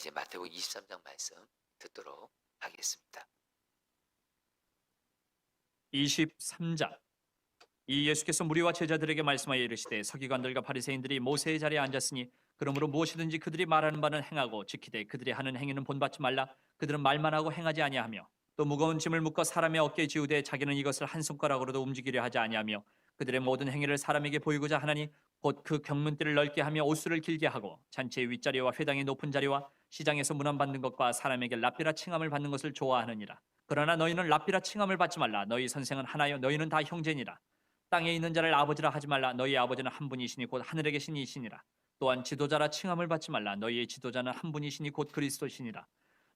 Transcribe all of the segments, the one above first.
이제 마태복음 23장 말씀 듣도록 하겠습니다. 23장. 이 예수께서 무리와 제자들에게 말씀하여 이르시되 서기관들과 바리새인들이 모세의 자리에 앉았으니 그러므로 무엇이든지 그들이 말하는 바는 행하고 지키되 그들이 하는 행위는 본받지 말라. 그들은 말만 하고 행하지 아니하며 또 무거운 짐을 묶어 사람의 어깨에 지우되 자기는 이것을 한 손가락으로도 움직이려 하지 아니하며 그들의 모든 행위를 사람에게 보이고자 하나니 곧 그 경문띠를 넓게 하며 옷수를 길게 하고 잔치의 윗자리와 회당의 높은 자리와 시장에서 문안받는 것과 사람에게 랍비라 칭함을 받는 것을 좋아하느니라. 그러나 너희는 랍비라 칭함을 받지 말라. 너희 선생은 하나요 너희는 다 형제니라. 땅에 있는 자를 아버지라 하지 말라. 너희 아버지는 한 분이시니 곧 하늘에 계신 이시니라. 또한 지도자라 칭함을 받지 말라. 너희의 지도자는 한 분이시니 곧 그리스도시니라.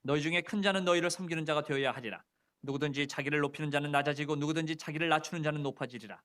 너희 중에 큰 자는 너희를 섬기는 자가 되어야 하리라. 누구든지 자기를 높이는 자는 낮아지고 누구든지 자기를 낮추는 자는 높아지리라.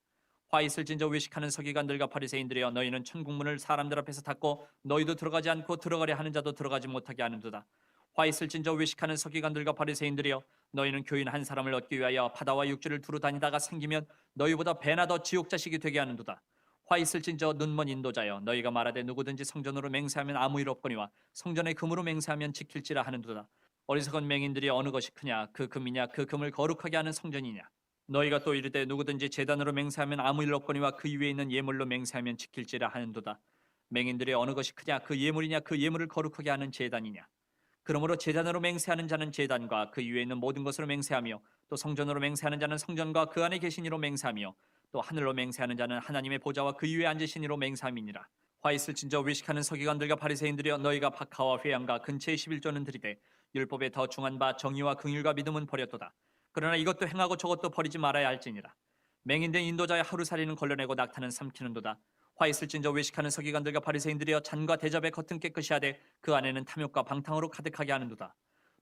화 있을진저 외식하는 서기관들과 바리새인들이여 너희는 천국문을 사람들 앞에서 닫고 너희도 들어가지 않고 들어가려 하는 자도 들어가지 못하게 하는도다. 화 있을진저 외식하는 서기관들과 바리새인들이여 너희는 교인 한 사람을 얻기 위하여 바다와 육지를 두루 다니다가 생기면 너희보다 배나 더 지옥 자식이 되게 하는도다. 화 있을진저 눈먼 인도자여 너희가 말하되 누구든지 성전으로 맹세하면 아무 일 없거니와 성전의 금으로 맹세하면 지킬지라 하는도다. 어리석은 맹인들이 어느 것이 크냐 그 금이냐 그 금을 거룩하게 하는 성전이냐. 너희가 또 이르되 누구든지 제단으로 맹세하면 아무 일 없거니와 그 위에 있는 예물로 맹세하면 지킬지라 하는도다. 맹인들이 어느 것이 크냐 그 예물이냐 그 예물을 거룩하게 하는 제단이냐. 그러므로 제단으로 맹세하는 자는 제단과 그 위에 있는 모든 것으로 맹세하며 또 성전으로 맹세하는 자는 성전과 그 안에 계신 이로 맹세하며 또 하늘로 맹세하는 자는 하나님의 보좌와 그 위에 앉으신 이로 맹세함이니라. 화 있을진저 외식하는 서기관들과 바리새인들이여 너희가 박하와 회양과 근처의 11조는 드리되 율법에 더 중한 바 정의와 긍휼과 믿음은 버렸도다. 그러나 이것도 행하고 저것도 버리지 말아야 할지니라. 맹인된 인도자의 하루살이는 걸러내고 낙타는 삼키는도다. 화 있을진저 외식하는 서기관들과 바리새인들이여 잔과 대접의 겉은 깨끗이 하되 그 안에는 탐욕과 방탕으로 가득하게 하는도다.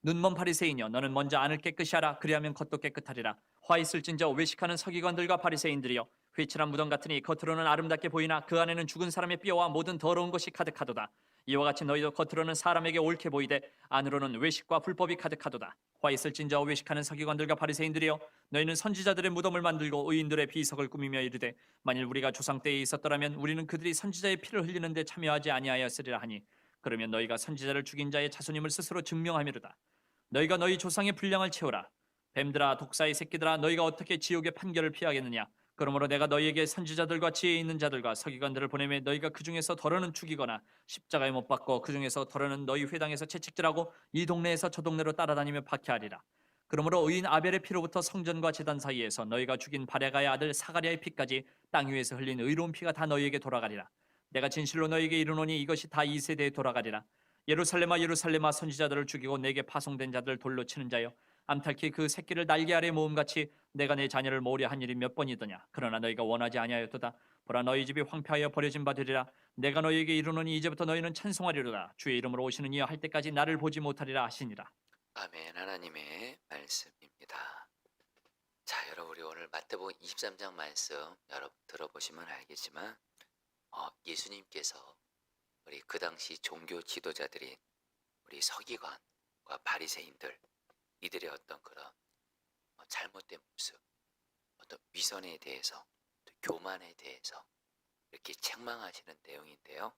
눈먼 바리새인이여 너는 먼저 안을 깨끗이 하라. 그리하면 겉도 깨끗하리라. 화 있을진저 외식하는 서기관들과 바리새인들이여 회칠한 무덤 같으니 겉으로는 아름답게 보이나 그 안에는 죽은 사람의 뼈와 모든 더러운 것이 가득하도다. 이와 같이 너희도 겉으로는 사람에게 옳게 보이되 안으로는 외식과 불법이 가득하도다. 화 있을진저 외식하는 서기관들과 바리새인들이여 너희는 선지자들의 무덤을 만들고 의인들의 비석을 꾸미며 이르되 만일 우리가 조상 때에 있었더라면 우리는 그들이 선지자의 피를 흘리는데 참여하지 아니하였으리라 하니 그러면 너희가 선지자를 죽인 자의 자손임을 스스로 증명하미로다. 너희가 너희 조상의 분량을 채우라. 뱀들아 독사의 새끼들아 너희가 어떻게 지옥의 판결을 피하겠느냐. 그러므로 내가 너희에게 선지자들과 지혜 있는 자들과 서기관들을 보내매 너희가 그 중에서 덜어는 죽이거나 십자가에 못 박고 그 중에서 덜어는 너희 회당에서 채찍질하고 이 동네에서 저 동네로 따라다니며 박해하리라. 그러므로 의인 아벨의 피로부터 성전과 제단 사이에서 너희가 죽인 바레가의 아들 사가랴의 피까지 땅 위에서 흘린 의로운 피가 다 너희에게 돌아가리라. 내가 진실로 너희에게 이르노니 이것이 다 이 세대에 돌아가리라. 예루살렘아 예루살렘아 선지자들을 죽이고 내게 파송된 자들을 돌로 치는 자여 암탉히 그 새끼를 날개 아래 모음같이 내가 내 자녀를 모으려 한 일이 몇 번이더냐. 그러나 너희가 원하지 아니하였도다. 보라 너희 집이 황폐하여 버려진 바 되리라. 내가 너희에게 이르노니 이제부터 너희는 찬송하리로다. 주의 이름으로 오시는 이여 할 때까지 나를 보지 못하리라 하시니라. 아멘. 하나님의 말씀입니다. 자, 여러분 우리 오늘 마태복음 23장 말씀 여러분 들어보시면 알겠지만 예수님께서 우리 그 당시 종교 지도자들인 우리 서기관과 바리새인들 이들의 어떤 그런 잘못된 모습, 어떤 위선에 대해서, 또 교만에 대해서 이렇게 책망하시는 내용인데요.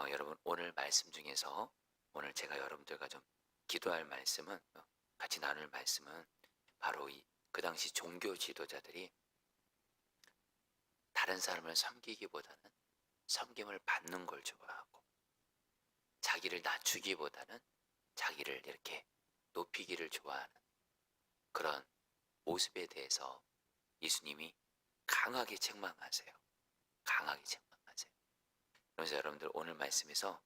여러분 오늘 말씀 중에서 오늘 제가 여러분들과 좀 기도할 말씀은 같이 나눌 말씀은 바로 그 당시 종교 지도자들이 다른 사람을 섬기기보다는 섬김을 받는 걸 좋아하고 자기를 낮추기보다는 자기를 이렇게 높이기를 좋아하는 그런 모습에 대해서 예수님이 강하게 책망하세요. 강하게 책망하세요. 그래서 여러분들 오늘 말씀에서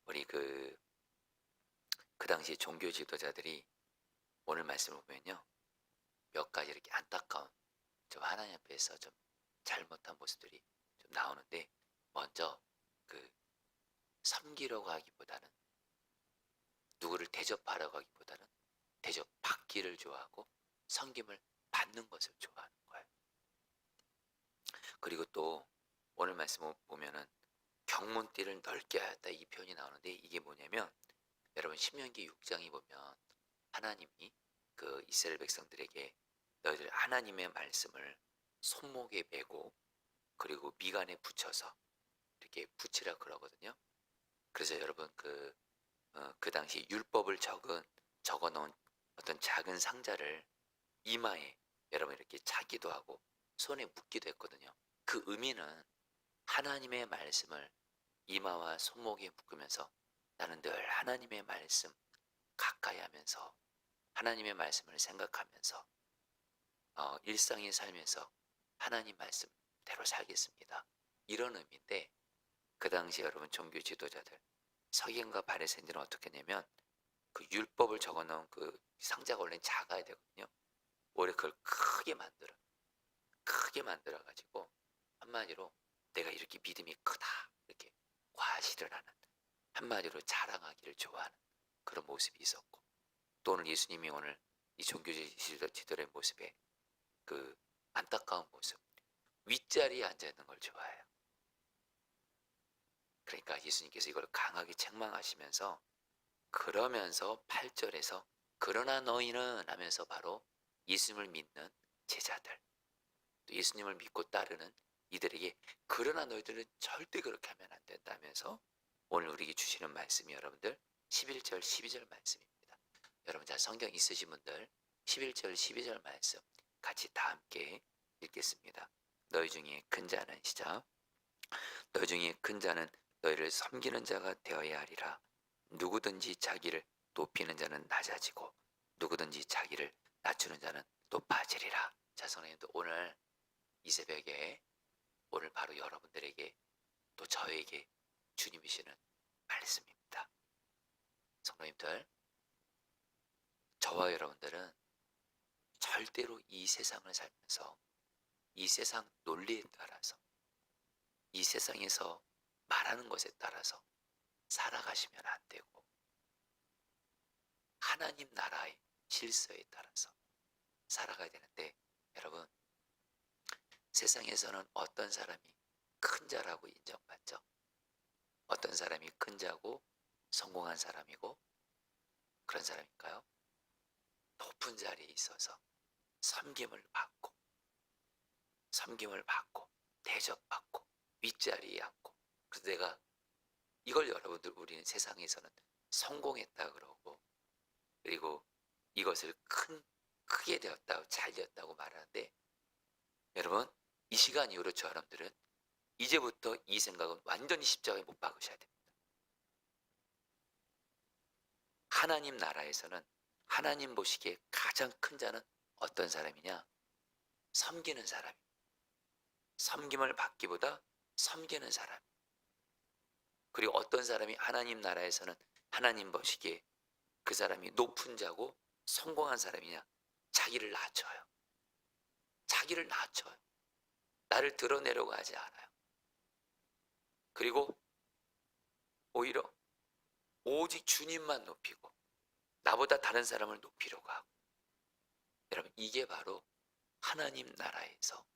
우리 그 당시 종교 지도자들이 오늘 말씀을 보면요. 몇 가지 이렇게 안타까운 좀 하나님 앞에서 좀 잘못한 모습들이 좀 나오는데 먼저 그 섬기려고 하기보다는 누구를 대접하려고 하기보다는 대접받기를 좋아하고 섬김을 받는 것을 좋아하는 거예요. 그리고 또 오늘 말씀을 보면은 경문띠를 넓게 하였다 이 표현이 나오는데 이게 뭐냐면 여러분 신명기 6장에 보면 하나님이 그 이스라엘 백성들에게 너희들 하나님의 말씀을 손목에 메고 그리고 미간에 붙여서 이렇게 붙이라 그러거든요. 그래서 여러분 그 그 당시 율법을 적어 놓은 어떤 작은 상자를 이마에 여러분 이렇게 차기도 하고 손에 묶기도 했거든요. 그 의미는 하나님의 말씀을 이마와 손목에 묶으면서 나는 늘 하나님의 말씀 가까이 하면서 하나님의 말씀을 생각하면서 일상의 삶에서 하나님 말씀대로 살겠습니다. 이런 의미인데 그 당시 여러분 종교 지도자들 서기관과 바리새인들은 어떻게 했냐면 그 율법을 적어 놓은 그 상자가 원래 작아야 되거든요. 오히려 그걸 크게 만들어 가지고 한마디로 내가 이렇게 믿음이 크다 이렇게 과시를 하는, 한마디로 자랑하기를 좋아하는 그런 모습이 있었고, 또 오늘 예수님이 오늘 이 종교 지도자의 모습에 그 안타까운 모습, 윗자리에 앉아 있는 걸 좋아해요. 그러니까 예수님께서 이걸 강하게 책망하시면서 그러면서 8절에서 그러나 너희는 하면서 바로 예수님을 믿는 제자들, 또 예수님을 믿고 따르는 이들에게 그러나 너희들은 절대 그렇게 하면 안 된다면서 오늘 우리에게 주시는 말씀이 여러분들 11절 12절 말씀입니다. 여러분 자 성경 있으신 분들 11절 12절 말씀 같이 다 함께 읽겠습니다. 너희 중에 큰 자는 시작. 너희 중에 큰 자는 너희를 섬기는 자가 되어야 하리라. 누구든지 자기를 높이는 자는 낮아지고 누구든지 자기를 낮추는 자는 높아지리라. 자 성령님들 오늘 이 새벽에 오늘 바로 여러분들에게 또 저에게 주님이시는 말씀입니다. 성도님들, 저와 여러분들은 절대로 이 세상을 살면서 이 세상 논리에 따라서 이 세상에서 말하는 것에 따라서 살아가시면 안 되고 하나님 나라의 질서에 따라서 살아가야 되는데, 여러분 세상에서는 어떤 사람이 큰 자라고 인정받죠? 어떤 사람이 큰 자고 성공한 사람이고 그런 사람일까요? 높은 자리에 있어서 섬김을 받고 대접받고 윗자리에 앉고, 그래서 내가 이걸 여러분들 우리는 세상에서는 성공했다 그러고 그리고 이것을 크게 되었다고 잘 되었다고 말하는데, 여러분 이 시간 이후로 저 여러분들은 이제부터 이 생각은 완전히 십자가에 못 박으셔야 됩니다. 하나님 나라에서는 하나님 보시기에 가장 큰 자는 어떤 사람이냐? 섬기는 사람. 섬김을 받기보다 섬기는 사람. 그리고 어떤 사람이 하나님 나라에서는 하나님 보시기에 그 사람이 높은 자고 성공한 사람이냐? 자기를 낮춰요. 자기를 낮춰요. 나를 드러내려고 하지 않아요. 그리고 오히려 오직 주님만 높이고 나보다 다른 사람을 높이려고 하고, 여러분 이게 바로 하나님 나라에서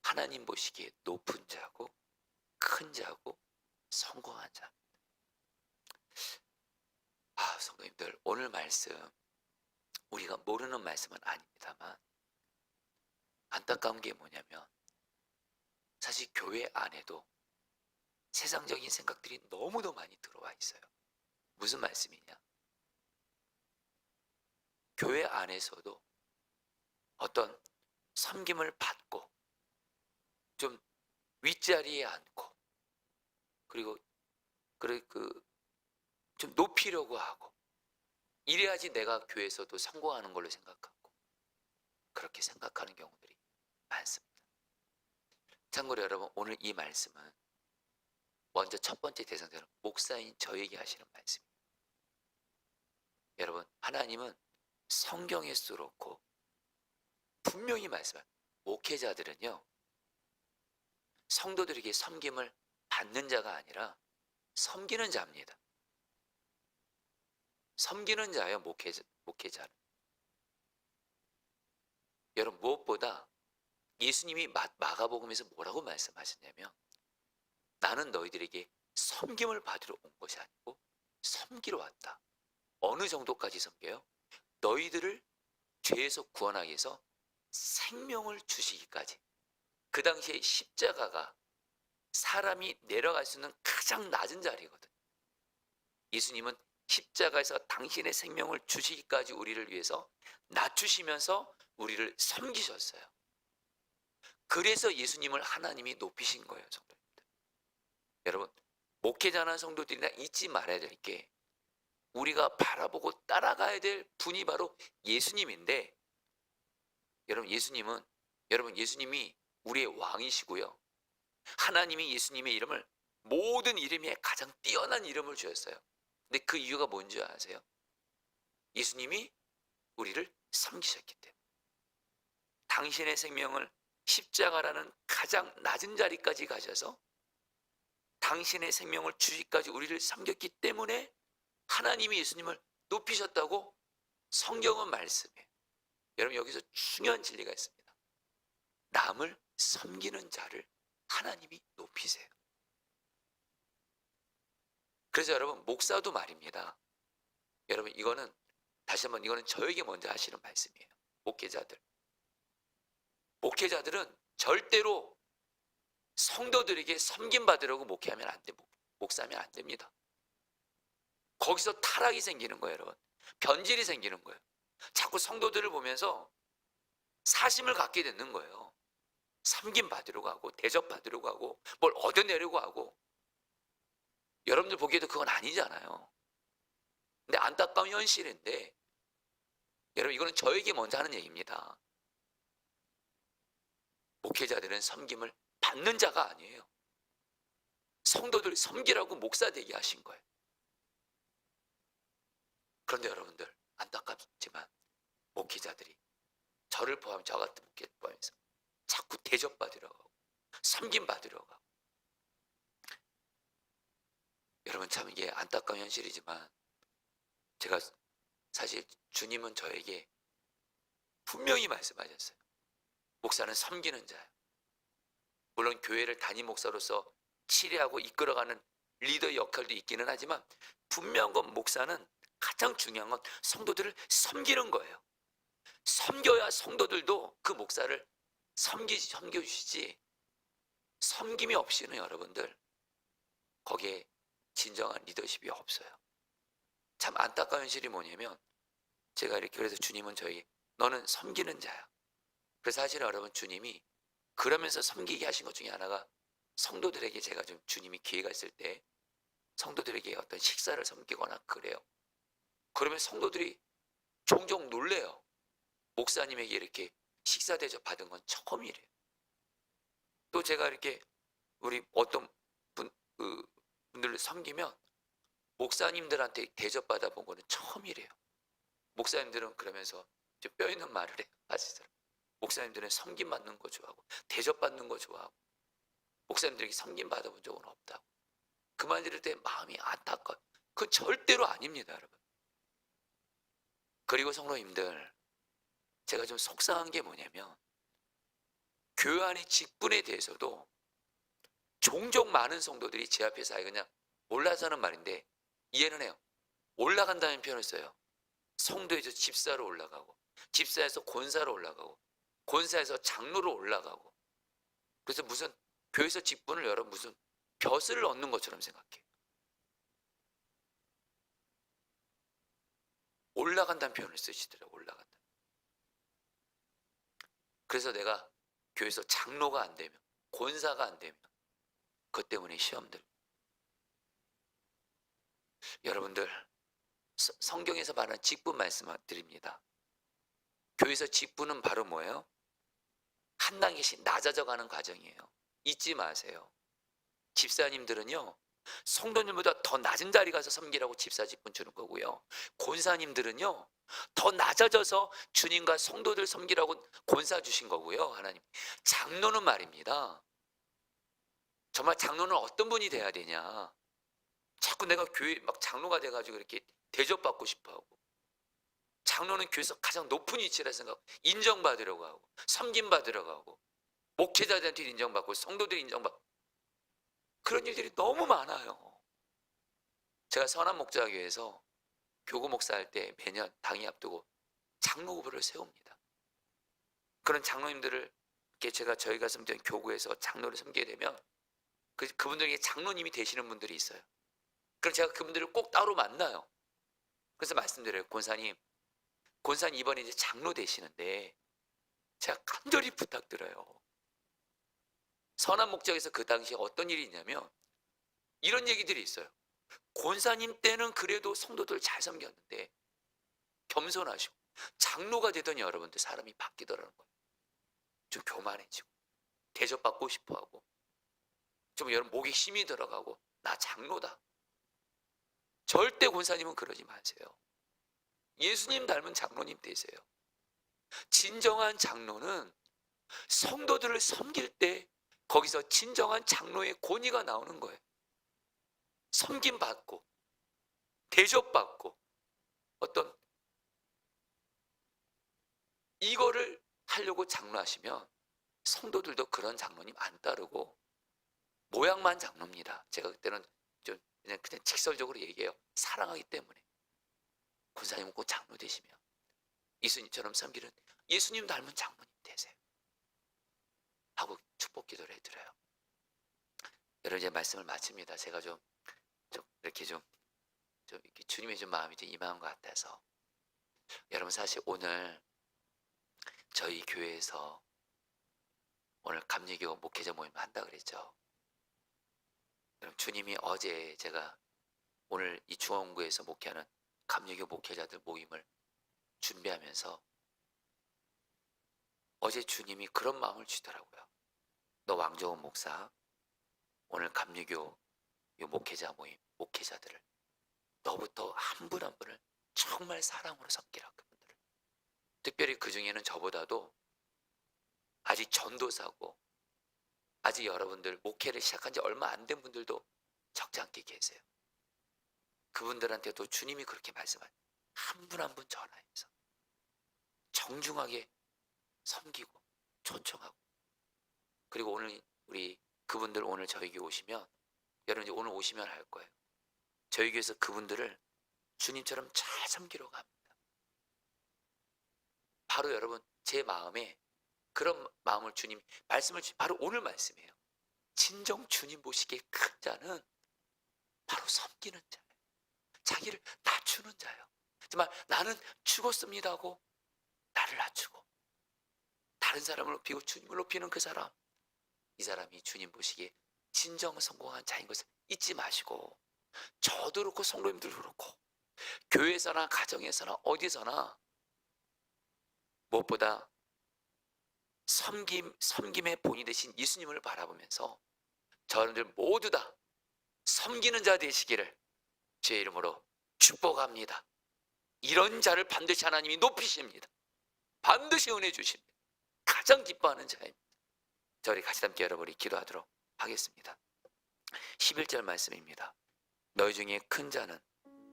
하나님 보시기에 높은 자고 큰 자고 성공한 자. 성도님들 오늘 말씀 우리가 모르는 말씀은 아닙니다만 안타까운 게 뭐냐면 사실 교회 안에도 세상적인 생각들이 너무도 많이 들어와 있어요. 무슨 말씀이냐? 교회 안에서도 어떤 섬김을 받고 좀 윗자리에 앉고 그리고 좀 높이려고 하고 이래야지 내가 교회에서도 성공하는 걸로 생각하고 그렇게 생각하는 경우들이 많습니다. 참고로 여러분 오늘 이 말씀은 먼저 첫 번째 대상자는 목사인 저에게 하시는 말씀입니다. 여러분 하나님은 성경에서 그렇고 분명히 말씀합니다. 목회자들은요 성도들에게 섬김을 받는 자가 아니라 섬기는 자입니다. 섬기는 자예요. 목회자는. 여러분 무엇보다 예수님이 마가복음에서 뭐라고 말씀하셨냐면 나는 너희들에게 섬김을 받으러 온 것이 아니고 섬기러 왔다. 어느 정도까지 섬겨요? 너희들을 죄에서 구원하기 위해서 생명을 주시기까지. 그 당시에 십자가가 사람이 내려갈 수 있는 가장 낮은 자리거든. 예수님은 십자가에서 당신의 생명을 주시기까지 우리를 위해서 낮추시면서 우리를 섬기셨어요. 그래서 예수님을 하나님이 높이신 거예요, 성도님들. 여러분, 목회자나 성도들이나 잊지 말아야 될 게, 우리가 바라보고 따라가야 될 분이 바로 예수님인데, 여러분 예수님이 우리의 왕이시고요. 하나님이 예수님의 이름을 모든 이름에 가장 뛰어난 이름을 주셨어요. 근데 그 이유가 뭔지 아세요? 예수님이 우리를 섬기셨기 때문에. 당신의 생명을 십자가라는 가장 낮은 자리까지 가셔서 당신의 생명을 주시기까지 우리를 섬겼기 때문에 하나님이 예수님을 높이셨다고 성경은 말씀해요. 여러분, 여기서 중요한 진리가 있습니다. 남을 섬기는 자를 하나님이 높이세요. 그래서 여러분, 목사도 말입니다. 여러분, 이거는 다시 한번, 이거는 저에게 먼저 하시는 말씀이에요. 목회자들은 절대로 성도들에게 섬김받으려고 목회하면 안 돼. 목사하면 안 됩니다. 거기서 타락이 생기는 거예요, 여러분. 변질이 생기는 거예요. 자꾸 성도들을 보면서 사심을 갖게 되는 거예요. 섬김받으려고 하고 대접받으려고 하고 뭘 얻어내려고 하고. 여러분들 보기에도 그건 아니잖아요. 근데 안타까운 현실인데, 여러분, 이거는 저에게 먼저 하는 얘기입니다. 목회자들은 섬김을 받는 자가 아니에요. 성도들 섬기라고 목사 되게 하신 거예요. 그런데 여러분들, 안타깝지만 목회자들이, 저를 포함, 저 같은 목회 포함해서 자꾸 대접받으려고 하고 섬김받으려고 하고. 여러분, 참 이게 안타까운 현실이지만, 제가 사실 주님은 저에게 분명히 말씀하셨어요. 목사는 섬기는 자예요. 물론 교회를 담임 목사로서 치리하고 이끌어가는 리더 역할도 있기는 하지만, 분명한 건 목사는 가장 중요한 건 성도들을 섬기는 거예요. 섬겨야 성도들도 그 목사를 섬겨주시지, 섬김이 없이는 여러분들 거기에 진정한 리더십이 없어요. 참 안타까운 현실이 뭐냐면, 제가 이렇게, 그래서 주님은 저에게 너는 섬기는 자야. 그래서 사실 여러분, 주님이 그러면서 섬기게 하신 것 중에 하나가, 성도들에게 제가 좀, 주님이 기회가 있을 때 성도들에게 어떤 식사를 섬기거나 그래요. 그러면 성도들이 종종 놀래요. 목사님에게 이렇게 식사 대접 받은 건 처음이래요. 또 제가 이렇게 우리 어떤 분들을 섬기면 목사님들한테 대접받아 본 거는 처음이래요. 목사님들은 그러면서 뼈 있는 말을 해요. 하시더라고요. 목사님들은 섬김 받는 거 좋아하고 대접받는 거 좋아하고, 목사님들에게 섬김 받아본 적은 없다고. 그 말 들을 때 마음이 안타까워요. 그건 절대로 아닙니다, 여러분. 그리고 성도님들, 제가 좀 속상한 게 뭐냐면, 교회 안의 직분에 대해서도 종종 많은 성도들이 제 앞에서 그냥 올라서 하는 말인데 이해는 해요. 올라간다는 표현을 써요. 성도에서 집사로 올라가고, 집사에서 권사로 올라가고, 권사에서 장로로 올라가고. 그래서 무슨 교회에서 직분을 여러분 무슨 벼슬을 얻는 것처럼 생각해요. 올라간다는 표현을 쓰시더라고요. 올라간다. 그래서 내가 교회에서 장로가 안 되면, 권사가 안 되면 그것 때문에 시험들. 여러분들, 성경에서 말하는 직분 말씀드립니다. 교회에서 직분은 바로 뭐예요? 한 단계씩 낮아져가는 과정이에요. 잊지 마세요. 집사님들은요, 성도님보다 더 낮은 자리 가서 섬기라고 집사 직분 주는 거고요. 권사님들은요, 더 낮아져서 주님과 성도들 섬기라고 권사 주신 거고요. 하나님. 장로는 말입니다. 정말 장로는 어떤 분이 돼야 되냐? 자꾸 내가 교회 막 장로가 돼가지고 이렇게 대접받고 싶어하고, 장로는 교회에서 가장 높은 위치라 생각하고 인정받으려고 하고 섬김받으려고 하고, 목회자들한테 인정받고 성도들이 인정받고, 그런 일들이 너무 많아요. 제가 선한목자교회에서 교구 목사할 때 매년 당이 앞두고 장로 후보를 세웁니다. 그런 장로님들을 이렇게 저희가 섬기는 교구에서 장로를 섬기게 되면 그분들에게 장로님이 되시는 분들이 있어요. 그럼 제가 그분들을 꼭 따로 만나요. 그래서 말씀드려요. 권사님 이번에 이제 장로 되시는데 제가 간절히 부탁드려요. 선한 목적에서 그 당시에 어떤 일이 있냐면 이런 얘기들이 있어요. 권사님 때는 그래도 성도들 잘 섬겼는데 겸손하시고 장로가 되더니 여러분들 사람이 바뀌더라는 거예요. 좀 교만해지고 대접받고 싶어하고 좀 여러분 목에 힘이 들어가고 나 장로다. 절대 권사님은 그러지 마세요. 예수님 닮은 장로님 되세요. 진정한 장로는 성도들을 섬길 때 거기서 진정한 장로의 권위가 나오는 거예요. 섬김받고 대접받고 어떤 이거를 하려고 장로하시면 성도들도 그런 장로님 안 따르고 모양만 장로입니다. 제가 그때는 좀 그냥 직설적으로 얘기해요. 사랑하기 때문에. 권사님은 꼭 장로 되시면 예수님처럼 섬기는 예수님 닮은 장로님 되세요. 하고 축복 기도를 해드려요. 여러분 이제 말씀을 마칩니다. 제가 좀 이렇게 좀 이렇게 주님의 좀 마음이 좀 임한 것 같아서 여러분 사실 오늘 저희 교회에서 오늘 감리교 목회자 모임을 한다 그랬죠. 그럼 주님이 어제 제가 오늘 이 중원구에서 목회하는 감리교 목회자들 모임을 준비하면서 어제 주님이 그런 마음을 주더라고요. 너 왕정원 목사 오늘 감리교 목회자 모임 목회자들을 너부터 한 분 한 분을 정말 사랑으로 섬기라. 그분들을 특별히 그 중에는 저보다도 아직 전도사고 아직 여러분들 목회를 시작한 지 얼마 안 된 분들도 적지 않게 계세요. 그분들한테도 주님이 그렇게 말씀하세요. 한 분 한 분 전화해서 정중하게 섬기고 초청하고 그리고 오늘 우리 그분들 오늘 저희 교회 오시면 여러분 이제 오늘 오시면 할 거예요. 저희 교회에서 그분들을 주님처럼 잘 섬기러 갑니다. 바로 여러분 제 마음에 그런 마음을 주님 말씀을 바로 오늘 말씀이에요. 진정 주님 보시기에 큰 자는 바로 섬기는 자예요. 자기를 낮추는 자예요. 정말 나는 죽었습니다 하고 나를 낮추고 다른 사람을 높이고 주님을 높이는 그 사람, 이 사람이 주님 보시기에 진정 성공한 자인 것을 잊지 마시고 저도 그렇고 성도님들도 그렇고 교회에서나 가정에서나 어디서나 무엇보다 섬김의 본이 되신 예수님을 바라보면서 저분들 모두 다 섬기는 자 되시기를 제 이름으로 축복합니다. 이런 자를 반드시 하나님이 높이십니다. 반드시 은혜 주십니다. 가장 기뻐하는 자입니다. 저희 같이 함께 여러분이 기도하도록 하겠습니다. 11절 말씀입니다. 너희 중에 큰 자는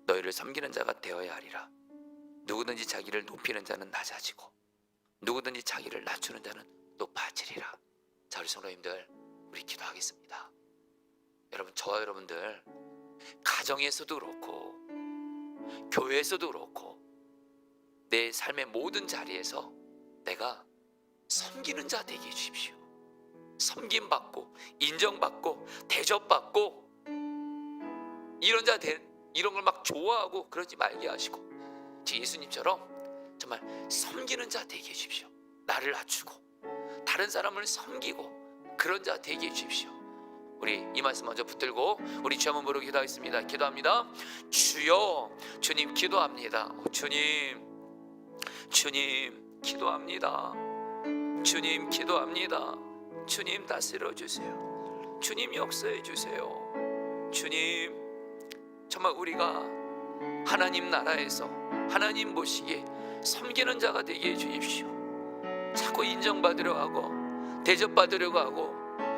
너희를 섬기는 자가 되어야 하리라. 누구든지 자기를 높이는 자는 낮아지고 누구든지 자기를 낮추는 자는 높아지리라. 자, 우리 성도님들 우리 기도하겠습니다. 여러분 저와 여러분들 가정에서도 그렇고 교회에서도 그렇고 내 삶의 모든 자리에서 내가 섬기는 자 되게 해주십시오. 섬김받고 인정받고 대접받고 이런 자 이런 걸 막 좋아하고 그러지 말게 하시고 제 예수님처럼 정말 섬기는 자 되게 해주십시오. 나를 낮추고 다른 사람을 섬기고 그런 자 되게 해주십시오. 우리 이 말씀 먼저 붙들고 우리 주 한번 부르고 기도하겠습니다. 기도합니다. 주여, 주님 기도합니다. 주님 기도합니다. 주님 기도합니다. 주님 다스려 주세요. 주님 역사해 주세요. 주님 정말 우리가 하나님 나라에서 하나님 보시기에 섬기는 자가 되게 해 주십시오. 자꾸 인정받으려고 하고 대접받으려고 하고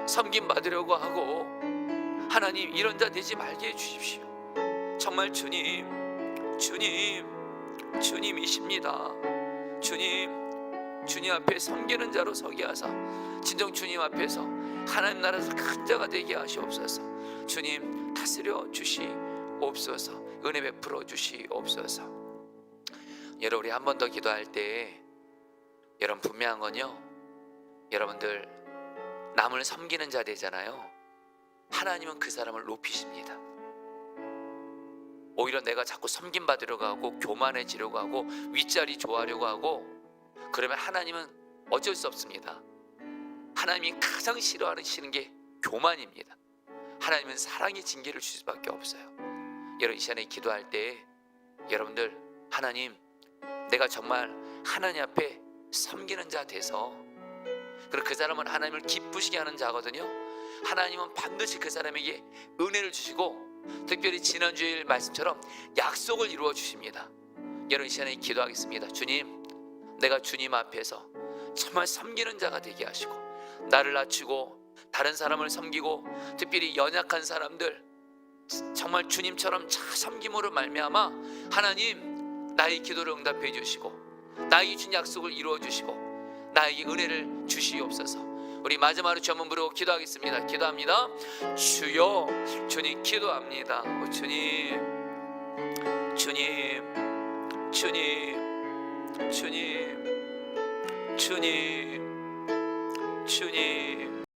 섬김받으려고 하고 하나님 이런 자 되지 말게 해주십시오. 정말 주님이십니다. 주님 앞에 섬기는 자로 서게 하사 진정 주님 앞에서 하나님 나라에서 큰 자가 되게 하시옵소서. 주님 다스려 주시옵소서. 은혜 베풀어 주시옵소서. 여러분 우리 한 번 더 기도할 때 여러분 분명한 건요, 여러분들 남을 섬기는 자 되잖아요. 하나님은 그 사람을 높이십니다. 오히려 내가 자꾸 섬김받으려고 하고 교만해지려고 하고 윗자리 좋아하려고 하고 그러면 하나님은 어쩔 수 없습니다. 하나님이 가장 싫어하시는 게 교만입니다. 하나님은 사랑의 징계를 주실 수밖에 없어요. 여러분 이 시간에 기도할 때 여러분들 하나님 내가 정말 하나님 앞에 섬기는 자 돼서 그리고 그 사람은 하나님을 기쁘시게 하는 자거든요. 하나님은 반드시 그 사람에게 은혜를 주시고 특별히 지난주일 말씀처럼 약속을 이루어 주십니다. 여러분 이 시간에 기도하겠습니다. 주님 내가 주님 앞에서 정말 섬기는 자가 되게 하시고 나를 낮추고 다른 사람을 섬기고 특별히 연약한 사람들 정말 주님처럼 잘 섬김으로 말미암아 하나님 나의 기도를 응답해 주시고 나에게 준 약속을 이루어 주시고 나에게 은혜를 주시옵소서. 우리 마지막으로 주 한번 부르고 기도하겠습니다. 기도합니다. 주여 주님 기도합니다. 주님 주님 주님 주님 주님